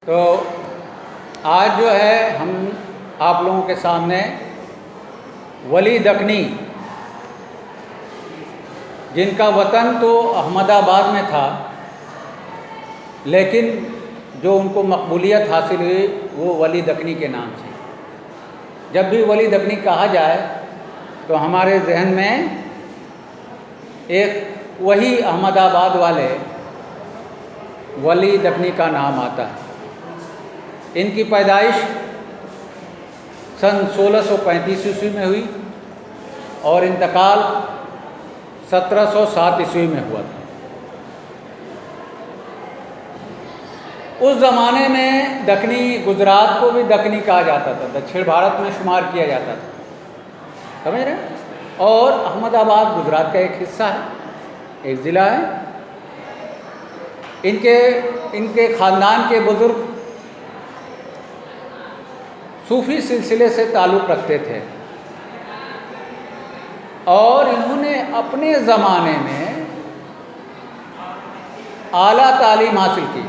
तो आज जो है हम आप लोगों के सामने वली दकनी, जिनका वतन तो अहमदाबाद में था, लेकिन जो उनको मकबूलियत हासिल हुई वो वली दकनी के नाम से। जब भी वली दकनी कहा जाए तो हमारे जहन में एक वही अहमदाबाद वाले वली दकनी का नाम आता है। इनकी पैदाइश सन 1635 ईस्वी में हुई और इंतकाल 1707 ईस्वी में हुआ था। उस ज़माने में दक्कनी, गुजरात को भी दक्कनी कहा जाता था, दक्षिण भारत में शुमार किया जाता था, समझ रहे हैं। और अहमदाबाद गुजरात का एक हिस्सा है, एक ज़िला है। इनके ख़ानदान के बुज़ुर्ग सूफ़ी सिलसिले से ताल्लुक़ रखते थे और इन्होंने अपने ज़माने में आला तालीम हासिल की।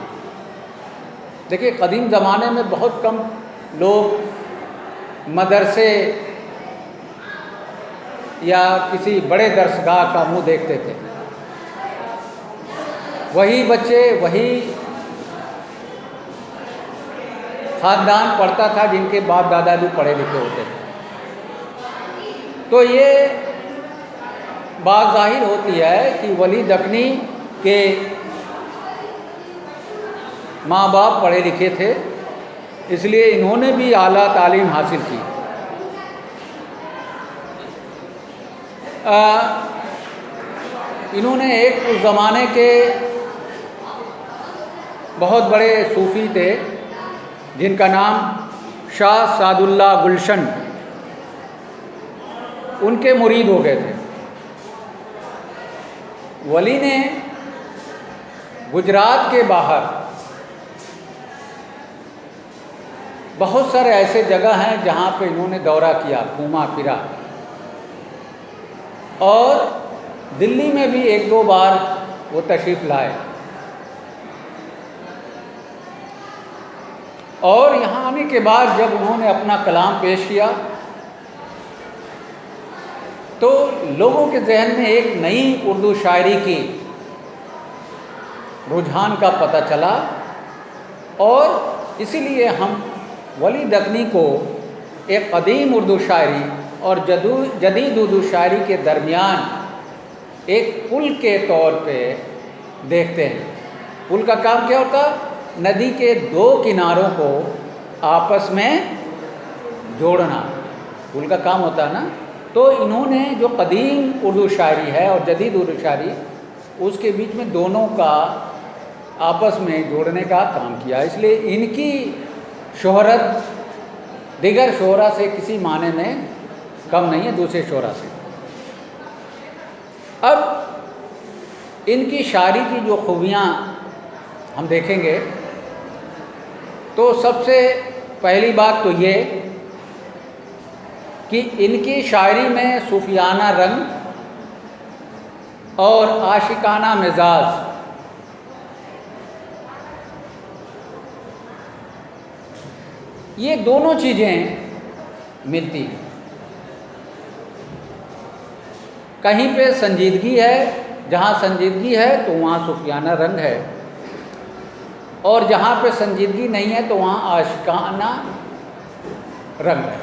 देखिए, कदीम ज़माने में बहुत कम लोग मदरसे या किसी बड़े दरसगाह का मुँह देखते थे। वही बच्चे, वही ख़ानदान पढ़ता था जिनके बाप दादा भी पढ़े लिखे होते थे। तो ये बात ज़ाहिर होती है कि वली दक्कनी के माँ बाप पढ़े लिखे थे, इसलिए इन्होंने भी आला तालीम हासिल की। इन्होंने एक उस ज़माने के बहुत बड़े सूफ़ी थे जिनका नाम शाह सादुल्ला गुलशन, उनके मुरीद हो गए थे। वली ने गुजरात के बाहर बहुत सारे ऐसे जगह हैं जहाँ पे इन्होंने दौरा किया, घूमा फिरा, और दिल्ली में भी एक दो बार वो तशरीफ़ लाए। और यहाँ आने के बाद जब उन्होंने अपना कलाम पेश किया तो लोगों के जहन में एक नई उर्दू शायरी की रुझान का पता चला, और इसीलिए हम वली दक्कनी को एक कदीम उर्दू शायरी और जदीद उर्दू शायरी के दरमियान एक पुल के तौर पे देखते हैं। पुल का काम क्या होता? नदी के दो किनारों को आपस में जोड़ना, पुल का काम होता है ना। तो इन्होंने जो कदीम उर्दू शायरी है और जदीद उर्दू शायरी, उसके बीच में दोनों का आपस में जोड़ने का काम किया। इसलिए इनकी शोहरत दिगर शोहरा से किसी माने में कम नहीं है, दूसरे शोहरा से। अब इनकी शायरी की जो खूबियाँ हम देखेंगे तो सबसे पहली बात तो ये कि इनकी शायरी में सूफियाना रंग और आशिकाना मिजाज, ये दोनों चीज़ें मिलती हैं। कहीं पे संजीदगी है, जहाँ संजीदगी है तो वहाँ सूफियाना रंग है, और जहाँ पे संजीदगी नहीं है तो वहाँ आशिकाना रंग है।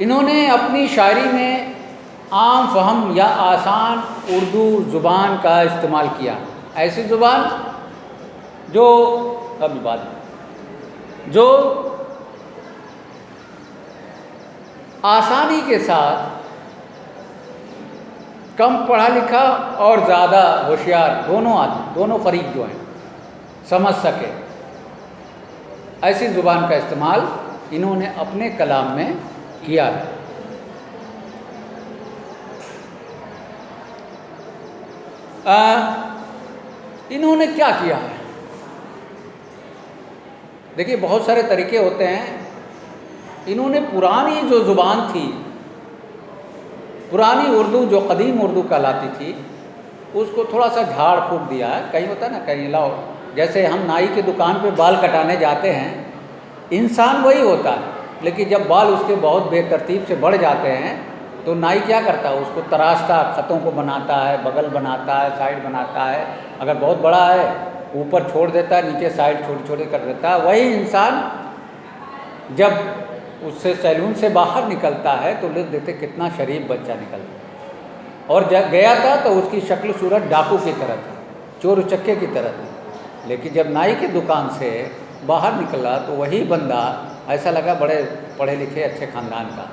इन्होंने अपनी शायरी में आम फहम या आसान उर्दू ज़ुबान का इस्तेमाल किया, ऐसी ज़ुबान जो अभी बात जो आसानी के साथ कम पढ़ा लिखा और ज़्यादा होशियार दोनों फरीक जो हैं समझ सके, ऐसी ज़ुबान का इस्तेमाल इन्होंने अपने कलाम में किया है। इन्होंने क्या किया है? देखिए, बहुत सारे तरीके होते हैं। इन्होंने पुरानी जो ज़ुबान थी, पुरानी उर्दू जो कदीम उर्दू कहलाती थी, उसको थोड़ा सा झाड़ फूक दिया है। कहीं होता है ना, कहीं लाओ जैसे हम नाई की दुकान पे बाल कटाने जाते हैं, इंसान वही होता है, लेकिन जब बाल उसके बहुत बेतरतीब से बढ़ जाते हैं तो नाई क्या करता है, उसको तराशता, ख़तों को बनाता है, बगल बनाता है, साइड बनाता है, अगर बहुत बड़ा है ऊपर छोड़ देता है, नीचे साइड छोटी छोटी कर देता है। वही इंसान जब उससे सैलून से बाहर निकलता है तो लोग देखते कितना शरीफ बच्चा निकलता है, और जब गया था तो उसकी शक्ल सूरत डाकू की तरह थी, चोर उचक्के की तरह थी, लेकिन जब नाई की दुकान से बाहर निकला तो वही बंदा ऐसा लगा बड़े पढ़े लिखे अच्छे ख़ानदान का।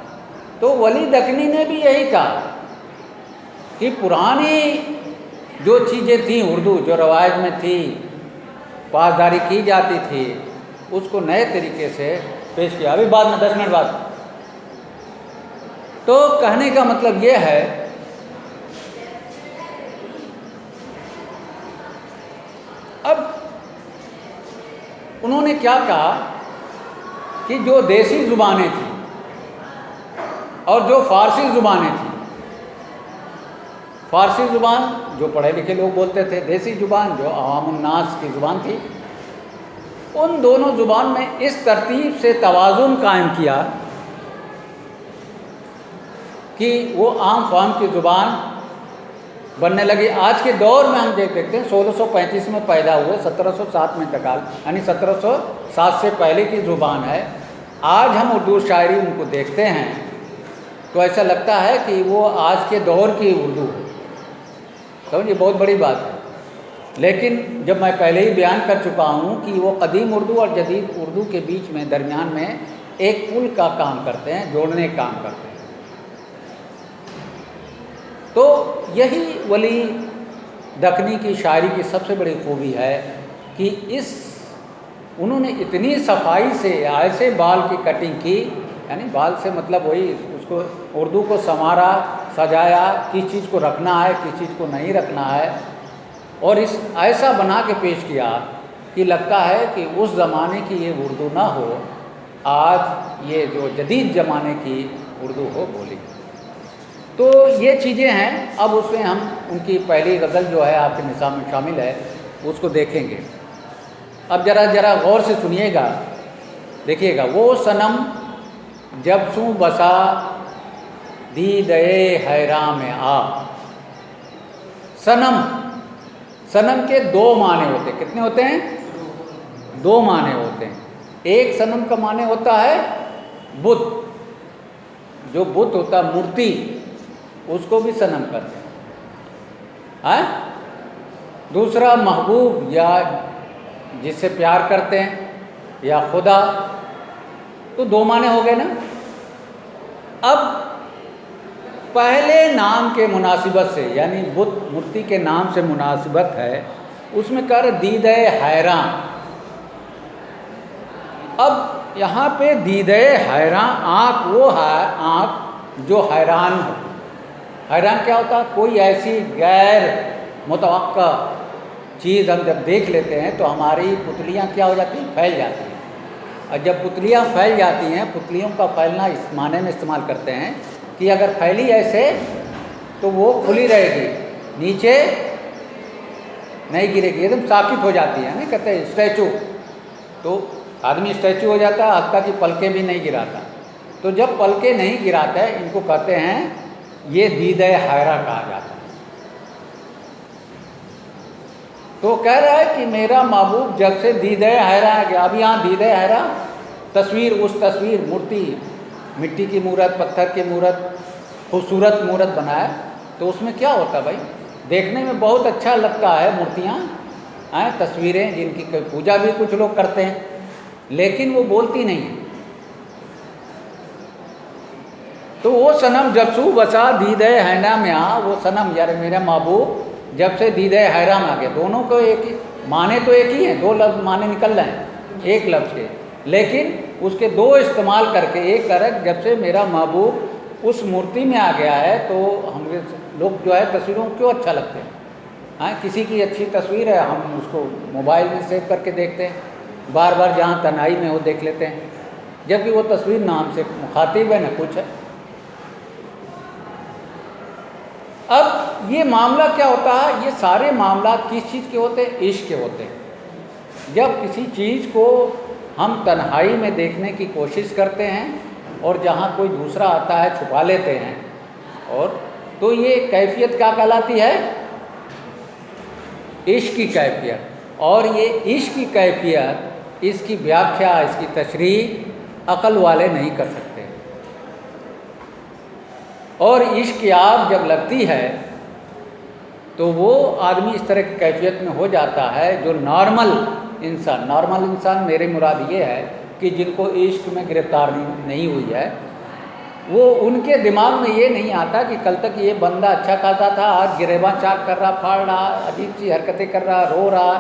तो वली दकनी ने भी यही कहा कि पुरानी जो चीज़ें थीं, उर्दू जो रवायत में थी, पासदारी की जाती थी, उसको नए तरीके से पेश किया। अभी बाद में 10 मिनट बाद। तो कहने का मतलब ये है अब उन्होंने क्या कहा कि जो देसी ज़ुबानें थी और जो फ़ारसी ज़ुबानें थी, फ़ारसी ज़ुबान जो पढ़े लिखे लोग बोलते थे, देसी ज़ुबान जो अवामुन्नास की ज़ुबान थी, उन दोनों ज़ुबान में इस तरतीब से तवाज़ुन कायम किया कि वो आम फाम की ज़ुबान बनने लगी। आज के दौर में हम देखते हैं 1635 में पैदा हुए, 1707 में इंतकाल, यानी 1707 से पहले की ज़ुबान है। आज हम उर्दू शायरी उनको देखते हैं तो ऐसा लगता है कि वो आज के दौर की उर्दू है। समझिए, बहुत बड़ी बात है। लेकिन जब मैं पहले ही बयान कर चुका हूँ कि वो कदीम उर्दू और जदीद उर्दू के बीच में, दरमियान में एक पुल का काम करते हैं, जोड़ने का काम करते हैं। तो यही वली दकनी की शायरी की सबसे बड़ी खूबी है कि उन्होंने इतनी सफाई से ऐसे बाल की कटिंग की, यानी बाल से मतलब वही उसको उर्दू को संवारा, सजाया, किस चीज़ को रखना है, किस चीज़ को नहीं रखना है, और ऐसा बना के पेश किया कि लगता है कि उस ज़माने की ये उर्दू ना हो, आज ये जो जदीद ज़माने की उर्दू हो बोली। तो ये चीज़ें हैं। अब उसमें हम उनकी पहली गज़ल जो है आपके निसाब में शामिल है, उसको देखेंगे। अब ज़रा गौर से सुनिएगा, देखिएगा। वो सनम जब सूं बसा दीदे हैरां में आ। सनम के दो माने होते हैं। कितने होते हैं? दो माने होते हैं। एक सनम का माने होता है बुत, जो बुत होता है मूर्ति, उसको भी सनम करते हैं। दूसरा महबूब, या जिससे प्यार करते हैं, या खुदा। तो दो माने हो गए ना। अब पहले नाम के मुनासिबत से, यानी बुत मूर्ति के नाम से मुनासिबत है, उसमें कर दीदे हैरां। अब यहाँ पे दीदे हैरां, आँख वो है, आँख जो हैरान हो। हैरान क्या होता है? कोई ऐसी गैर मुतवक्का चीज़ हम जब देख लेते हैं तो हमारी पुतलियाँ क्या हो जाती हैं? फैल जाती हैं। और जब पुतलियाँ फैल जाती हैं, पुतलियों का फैलना इस माने में इस्तेमाल करते हैं कि अगर फैली ऐसे तो वो खुली रहेगी, नीचे नहीं गिरेगी, एकदम साकित हो जाती है। नहीं कहते स्टैचू, तो आदमी स्टैचू हो जाता है, हत्ता की पलकें भी नहीं गिराता। तो जब पलकें नहीं गिराता है, इनको कहते हैं, ये दीदे हैरा कहा जाता है। तो कह रहा है कि मेरा महबूब जब से दीदे हैरा आ गया। अब यहाँ दीदे हैरा तस्वीर, उस तस्वीर, मूर्ति, मिट्टी की मूरत, पत्थर की मूरत, खूबसूरत मूरत बनाया, तो उसमें क्या होता है भाई? देखने में बहुत अच्छा लगता है मूर्तियाँ, तस्वीरें जिनकी कोई पूजा भी कुछ लोग करते हैं, लेकिन वो बोलती नहीं है। तो वो सनम जब सू बसा दीदे हैरा में आ, वो सनम यार मेरा महबूब जब से दीदे हैरा में आ गया। दोनों को एक ही माने, तो एक ही हैं, दो लफ्ज़ माने निकल रहे हैं एक लफ्ज़ के, लेकिन उसके दो इस्तेमाल करके एक करक जब से मेरा महबूब उस मूर्ति में आ गया है। तो हम लोग जो है तस्वीरों क्यों अच्छा लगते हैं? किसी की अच्छी तस्वीर है, हम उसको मोबाइल में सेव करके देखते हैं, बार बार जहाँ तन्हाई में हो देख लेते हैं, जबकि वो तस्वीर ना हमसे मुखातिब है, ना कुछ है। अब ये मामला क्या होता है? ये सारे मामला किस चीज़ के होते हैं? इश्क के होते हैं। जब किसी चीज़ को हम तन्हाई में देखने की कोशिश करते हैं और जहाँ कोई दूसरा आता है छुपा लेते हैं, और तो ये कैफियत क्या कहलाती है? इश्क की कैफियत। और ये इश्क की कैफियत, इसकी व्याख्या, इसकी तशरीह अक़ल वाले नहीं कर सकते। और इश्क की आग जब लगती है तो वो आदमी इस तरह की कैफियत में हो जाता है जो नॉर्मल इंसान मेरे मुराद ये है कि जिनको इश्क में गिरफ्तारी नहीं हुई है, वो उनके दिमाग में ये नहीं आता कि कल तक ये बंदा अच्छा खाता था, आज गिरेबां चाक कर रहा, फाड़ रहा, अजीब सी हरकतें कर रहा, रो रहा,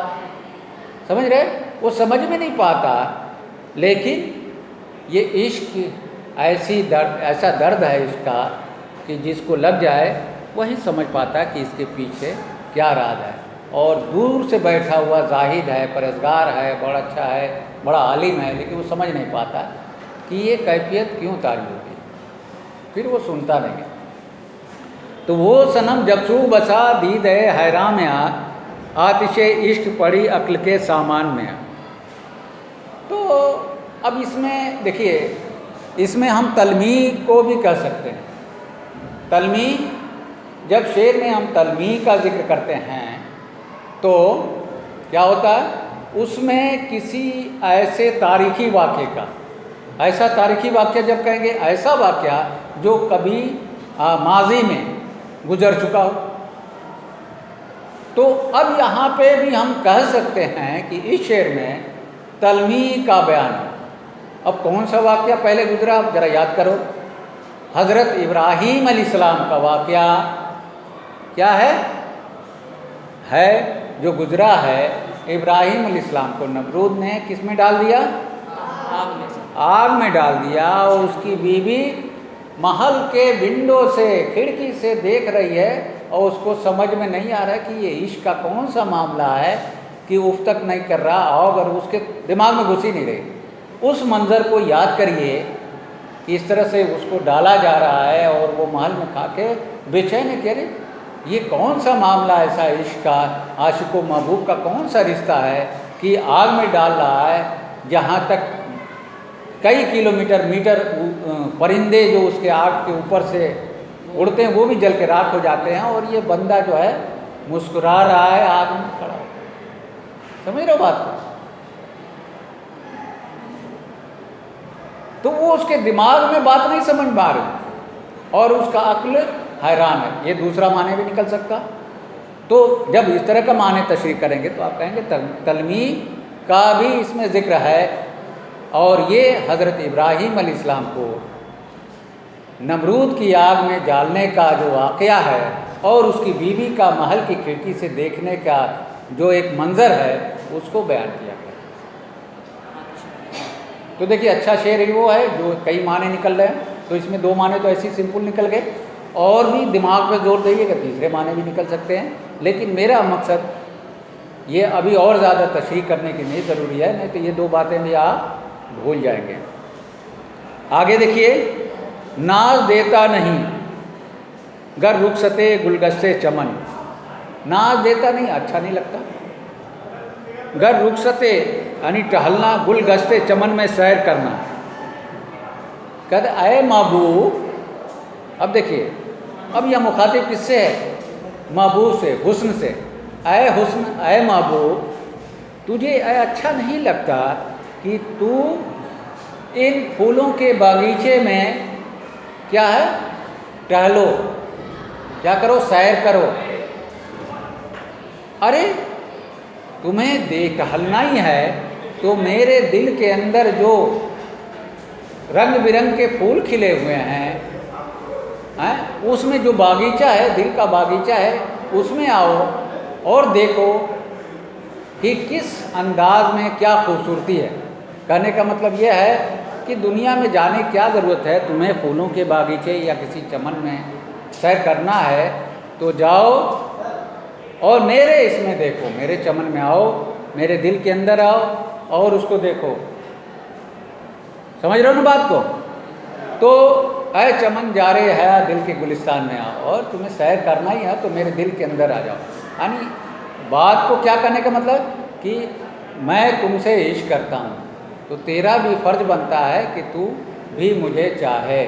समझ रहे? वो समझ में नहीं पाता। लेकिन ये इश्क ऐसा दर्द है इसका कि जिसको लग जाए वही समझ पाता कि इसके पीछे क्या राज है। और दूर से बैठा हुआ जाहिद है, परहेज़गार है, बड़ा अच्छा है, बड़ा आलिम है, लेकिन वो समझ नहीं पाता कि ये कैफियत क्यों तारी होगी, फिर वो सुनता नहीं है। तो वो सनम जब सू बसा दीद है हैरान में आतिश इश्क पड़ी अक्ल के सामान में। तो अब इसमें देखिए, इसमें हम तलमी को भी कह सकते हैं। तलमी, जब शेर में हम तलमी का जिक्र करते हैं तो क्या होता है, उसमें किसी ऐसे तारीखी वाक़े का, ऐसा तारीखी वाक़या जब कहेंगे, ऐसा वाक़या जो कभी माजी में गुजर चुका हो। तो अब यहाँ पे भी हम कह सकते हैं कि इस शेर में तलमी का बयान है। अब कौन सा वाक़या पहले गुजरा, आप ज़रा याद करो। हज़रत इब्राहीम अलैहिस्सलाम का वाक़या क्या है जो गुजरा है। इब्राहीम अलैहिस्सलाम को नमरूद ने किस में डाल दिया? आग में डाल दिया। और उसकी बीवी महल के विंडो से, खिड़की से देख रही है और उसको समझ में नहीं आ रहा है कि ये इश्क का कौन सा मामला है कि उफ तक नहीं कर रहा, आग और उसके दिमाग में घुस ही नहीं रही। उस मंज़र को याद करिए कि इस तरह से उसको डाला जा रहा है और वो महल में खा के बेचैन है, कह रहे ये कौन सा मामला ऐसा इश्क का, आशिक व महबूब का कौन सा रिश्ता है कि आग में डाल रहा है, जहाँ तक कई किलोमीटर मीटर परिंदे जो उसके आग के ऊपर से उड़ते हैं वो भी जल के राख हो जाते हैं, और ये बंदा जो है मुस्कुरा रहा है आग में खड़ा। समझ रहे हो बात को? तो वो उसके दिमाग में बात नहीं समझ पा रही और उसका अक्ल हैरान है। ये दूसरा माने भी निकल सकता। तो जब इस तरह का माने तशरीह करेंगे तो आप कहेंगे तलमी का भी इसमें ज़िक्र है। और ये हज़रत इब्राहीम अलैहिस्सलाम को नमरूद की आग में डालने का जो वाक़या है और उसकी बीवी का महल की खिड़की से देखने का जो एक मंज़र है उसको बयान किया गया। तो देखिए, अच्छा शेर ही वो है जो कई माने निकल रहे हैं। तो इसमें दो माने तो ऐसे ही सिंपल निकल गए, और भी दिमाग पे जोर दीजिएगा तीसरे माने भी निकल सकते हैं। लेकिन मेरा मकसद ये अभी और ज़्यादा तशरीह करने की नहीं ज़रूरी है, नहीं तो ये दो बातें भी आप भूल जाएंगे। आगे देखिए, नाज देता नहीं गर रुखसते गुलगस्ते चमन। नाज देता नहीं, अच्छा नहीं लगता। गर रुखसते यानी टहलना, गुलगस्ते चमन में सैर करना। कहते आए महबूब। अब देखिए, अब यह मुखातिब किससे है? महबूब से, हुस्न से। आए हुस्न, आए महबूब, तुझे अच्छा नहीं लगता कि तू इन फूलों के बागीचे में क्या है, टहलो, क्या करो, सैर करो। अरे तुम्हें टहलना ही है तो मेरे दिल के अंदर जो रंग बिरंग के फूल खिले हुए हैं, उसमें जो बागीचा है, दिल का बागीचा है, उसमें आओ और देखो कि किस अंदाज में क्या खूबसूरती है। कहने का मतलब यह है कि दुनिया में जाने क्या ज़रूरत है, तुम्हें फूलों के बागीचे या किसी चमन में सैर करना है तो जाओ और मेरे इसमें देखो, मेरे चमन में आओ, मेरे दिल के अंदर आओ और उसको देखो। समझ रहे हो ना बात को? तो ऐ चमन जा रहे है दिल के गुलिस्तान में आओ, और तुम्हें सैर करना ही है तो मेरे दिल के अंदर आ जाओ। यानी बात को क्या करने का मतलब कि मैं तुमसे इश्क करता हूँ, तो तेरा भी फ़र्ज़ बनता है कि तू भी मुझे चाहे।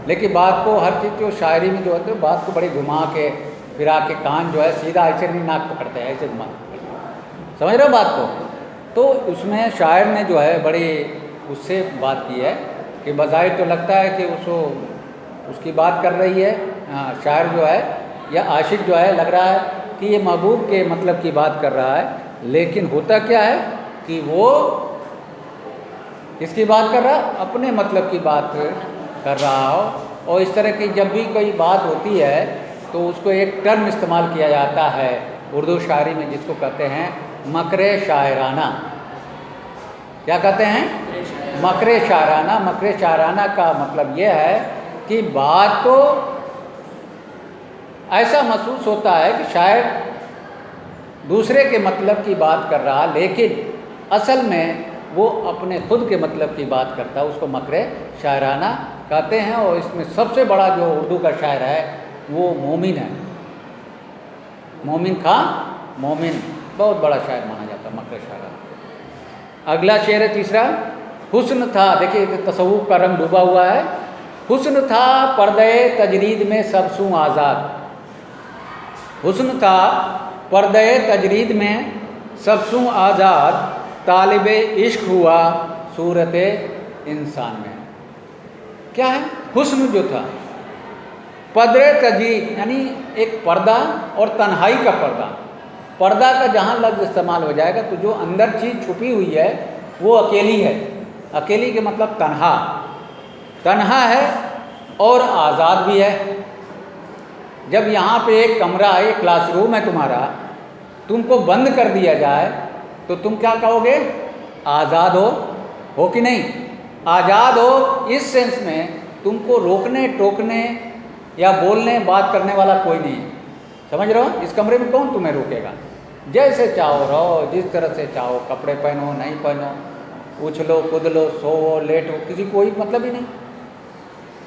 लेकिन बात को हर चीज़ जो शायरी में जो होते है बात को बड़ी घुमा के फिरा के कान जो है सीधा ऐसे नहीं नाक पकड़ते हैं, ऐसे घुमा, समझ रहे हो बात को। तो उसमें शायर ने जो है बड़ी उससे बात की है कि बज़ाहिर तो लगता है कि उसकी बात कर रही है शायर जो है या आशिक जो है, लग रहा है कि ये महबूब के मतलब की बात कर रहा है, लेकिन होता क्या है कि वो किसकी बात कर रहा है, अपने मतलब की बात कर रहा हो। और इस तरह की जब भी कोई बात होती है तो उसको एक टर्म इस्तेमाल किया जाता है उर्दू शायरी में जिसको कहते हैं मकरे शायराना। क्या कहते हैं? मकरे शायराना। मकरे शायराना का मतलब ये है कि बात तो ऐसा महसूस होता है कि शायद दूसरे के मतलब की बात कर रहा, लेकिन असल में वो अपने खुद के मतलब की बात करता है, उसको मकरे शायराना कहते हैं। और इसमें सबसे बड़ा जो उर्दू का शायर है वो मोमिन है, मोमिन खां। मोमिन बहुत बड़ा शायर माना जाता है मकरे शायराना। अगला शेर है तीसरा, हुस्न था। देखिए तसव्वुफ का रंग डूबा हुआ है। हुस्न था पर्दे तजरीद में सबसू आज़ाद। हुस्न था पर्दे तजरीद में सबसू आज़ाद, तालिबे इश्क हुआ सूरत इंसान में। क्या है? हुस्न जो था, पर्दे तजरीद यानी एक पर्दा और तन्हाई का पर्दा। पर्दा का जहाँ लफ्ज़ इस्तेमाल हो जाएगा तो जो अंदर चीज़ छुपी हुई है वो अकेली है। अकेली के मतलब तन्हा, तन्हा है और आज़ाद भी है। जब यहाँ पे एक कमरा है, एक क्लासरूम है तुम्हारा, तुमको बंद कर दिया जाए तो तुम क्या कहोगे? आज़ाद हो कि नहीं? आज़ाद हो इस सेंस में तुमको रोकने टोकने या बोलने बात करने वाला कोई नहीं है। समझ रहे हो? इस कमरे में कौन तुम्हें रोकेगा? जैसे चाहो रहो, जिस तरह से चाहो, कपड़े पहनो नहीं पहनो, उछलो कूदलो, सोओ लेटो, किसी कोई मतलब ही नहीं।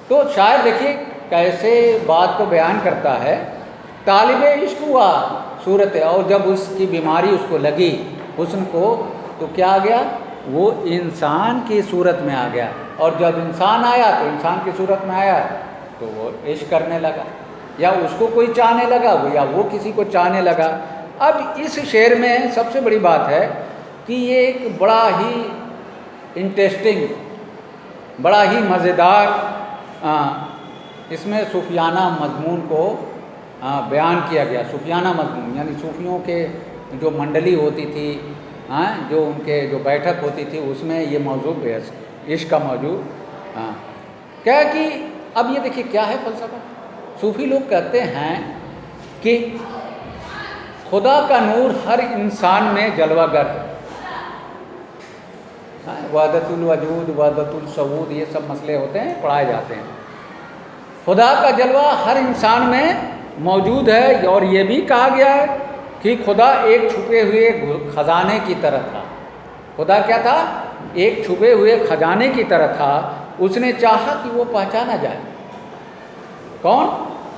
तो शायर देखिए कैसे बात को बयान करता है। तालिबे इश्क हुआ सूरत है, और जब उसकी बीमारी उसको लगी हुस्न को, तो क्या आ गया? वो इंसान की सूरत में आ गया। और जब इंसान आया तो इंसान की सूरत में आया तो वो इश्क करने लगा, या उसको कोई चाहने लगा या वो किसी को चाहने लगा। अब इस शेर में सबसे बड़ी बात है कि ये एक बड़ा ही इंटरेस्टिंग, बड़ा ही मज़ेदार इसमें सूफियाना मज़मून को बयान किया गया। सूफियाना मज़मून यानी सूफियों के जो मंडली होती थी, जो उनके जो बैठक होती थी उसमें ये मौजू इश्क का मौजू। क्या कि अब ये देखिए क्या है फ़लसफ़ा। सूफ़ी लोग कहते हैं कि खुदा का नूर हर इंसान में जलवागर है। वहदतुल वजूद, वहदतुल सबूत, ये सब मसले होते हैं, पढ़ाए जाते हैं। खुदा का जलवा हर इंसान में मौजूद है। और ये भी कहा गया है कि खुदा एक छुपे हुए खजाने की तरह था। खुदा क्या था? एक छुपे हुए खजाने की तरह था। उसने चाहा कि वो पहचाना जाए। कौन?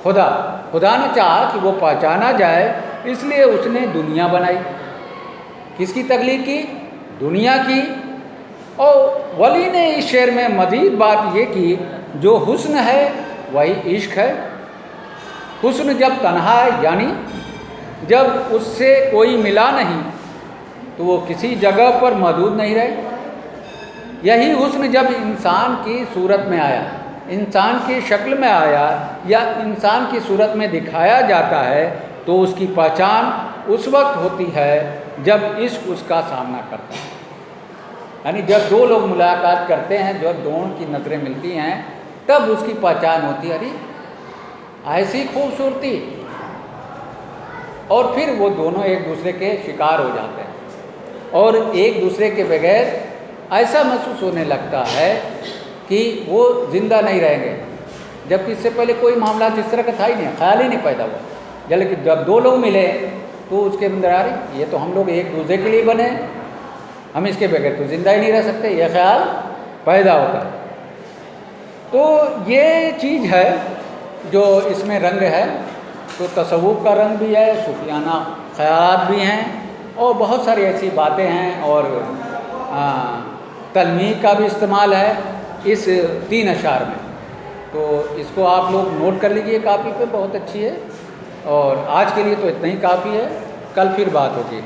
खुदा। खुदा ने चाहा कि वो पहचाना जाए, इसलिए उसने दुनिया बनाई। किसकी तख्लीक की? दुनिया की। और वली ने इस शेर में मज़ीद बात ये की, जो हुस्न है वही इश्क है। हुस्न जब तन्हा है, यानी जब उससे कोई मिला नहीं, तो वो किसी जगह पर मौजूद नहीं रहे। यही हुस्न जब इंसान की सूरत में आया, इंसान की शक्ल में आया, या इंसान की सूरत में दिखाया जाता है, तो उसकी पहचान उस वक्त होती है जब इश्क उसका सामना करता है। यानी जब दो लोग मुलाकात करते हैं, जब दोनों की नज़रें मिलती हैं, तब उसकी पहचान होती है, अरे ऐसी खूबसूरती। और फिर वो दोनों एक दूसरे के शिकार हो जाते हैं और एक दूसरे के बगैर ऐसा महसूस होने लगता है कि वो ज़िंदा नहीं रहेंगे, जबकि इससे पहले कोई मामला इस तरह का था ही नहीं, ख्याल ही नहीं पैदा हुआ। जबकि जब दो लोग मिले तो उसके अंदर आ रही, ये तो हम लोग एक दूसरे के लिए बने, हम इसके बगैर तो ज़िंदा ही नहीं रह सकते, यह ख्याल पैदा होता है। तो ये चीज़ है जो इसमें रंग है। तो तसव्वुफ़ का रंग भी है, सूफियाना ख़यालात भी हैं, और बहुत सारी ऐसी बातें हैं। और तलमीह का भी इस्तेमाल है इस 3 अशार में। तो इसको आप लोग नोट कर लीजिए कापी पे, बहुत अच्छी है। और आज के लिए तो इतना ही काफ़ी है, कल फिर बात होगी।